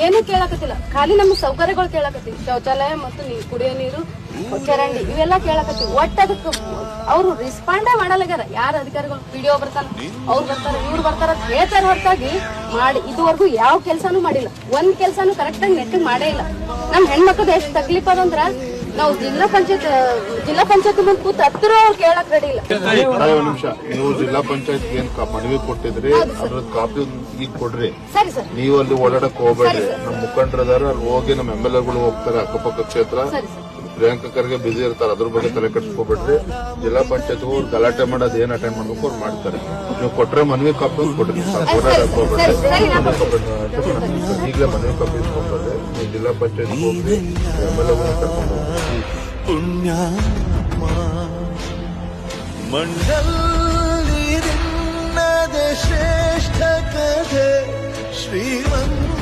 ಏನು ಕೇಳಕತ್ತಿಲ್ಲ, ಖಾಲಿ ನಮ್ಮ ಸೌಕರ್ಯಗಳು ಕೇಳಕತ್ತೀವಿ. ಶೌಚಾಲಯ ಮತ್ತು ಕುಡಿಯೋ ನೀರು, ಚರಂಡಿ ಇವೆಲ್ಲ ಕೇಳಕತ್ತೀವಿ. ಒಟ್ಟು ಅದಕ್ಕೆ ಅವ್ರು ರೆಸ್ಪಾಂಡೇ ಮಾಡಲಾಗ್ಯಾರ. ಯಾರ ಅಧಿಕಾರಿಗಳು PDO ಬರ್ತಾರ, ಅವ್ರು ಬರ್ತಾರ, ಇವ್ರು ಬರ್ತಾರ ಅಂತ ಹೇಳ್ತಾರ ಹೊರತಾಗಿ ಮಾಡಿ ಇದುವರೆಗೂ ಯಾವ ಕೆಲ್ಸಾನು ಮಾಡಿಲ್ಲ. ಒಂದ್ ಕೆಲ್ಸಾನು ಕರೆಕ್ಟ್ ಆಗಿ ನೆಟ್ಟಿಗೆ ಮಾಡೇ ಇಲ್ಲ. ನಮ್ ಹೆಣ್ಮಕ್ಳದ್ ಎಷ್ಟು ತಕ್ಲೀಫ್ ಅದಂದ್ರ ನಾವು ಜಿಲ್ಲಾ ಪಂಚಾಯತ್ ಮುಂದೆ ಕೂತ್ ಹತ್ತಿರ ಕೇಳಕ್ ರೆಡಿ ಇಲ್ಲ. ನಿಮಿಷ, ನೀವು ಜಿಲ್ಲಾ ಪಂಚಾಯತ್ ಏನ್ ಮನವಿ ಕೊಟ್ಟಿದ್ರಿ ಅದ್ರ ಕಾಪಿ ಈಗ ಕೊಡ್ರಿ. ಸರಿ ಸರ್, ನೀವು ಅಲ್ಲಿ ಓಡಾಡಕ್ ಹೋಗ್ಬೇಡ್ರಿ. ನಮ್ಮ ಮುಖಂಡರದಾರ ಅಲ್ಲಿ ಹೋಗಿ ನಮ್ಮ MLAಗಳು ಹೋಗ್ತಾರೆ ಅಕ್ಕಪಕ್ಕ ಕ್ಷೇತ್ರ. ಪ್ರಿಯಾಂಕ ಖರ್ಗೆ ಬಿಸಿ ಇರ್ತಾರೆ, ಅದ್ರ ಬಗ್ಗೆ ತಲೆ ಕೆಡಿಸ್ಕೋಬೇಡ್ರಿ. ಜಿಲ್ಲಾ ಪಂಚಾಯತ್ ಗಲಾಟೆ ಮಾಡೋದು ಏನ್ ಅಟೆಂಡ್ ಮಾಡ್ಬೇಕು ಅವ್ರು ಮಾಡ್ತಾರೆ. ನೀವು ಕೊಟ್ರೆ ಮನವಿ ಕಾಪಿ ಒಂದು ಕೊಡ್ರಿ. ಓಡಾಡಕ್ ಹೋಗ್ಬೇಡ್ರಿ. ಈಗಲೇ ಮನವಿ ಕಾಪಿ ಇಸ್ಕೊಂಡ್ರೆ ನೀವು ಜಿಲ್ಲಾ ಪಂಚಾಯತ್ ಹೋಗ್ರಿ, MLAಗಳನ್ನ ಕರ್ಕೊಂಡು ಹೋಗ್ರಿ. ಪುಣ್ಯ ಮಂಡಲ ಶ್ರೇಷ್ಠ ಕಥೆ ಶ್ರೀಮಂತ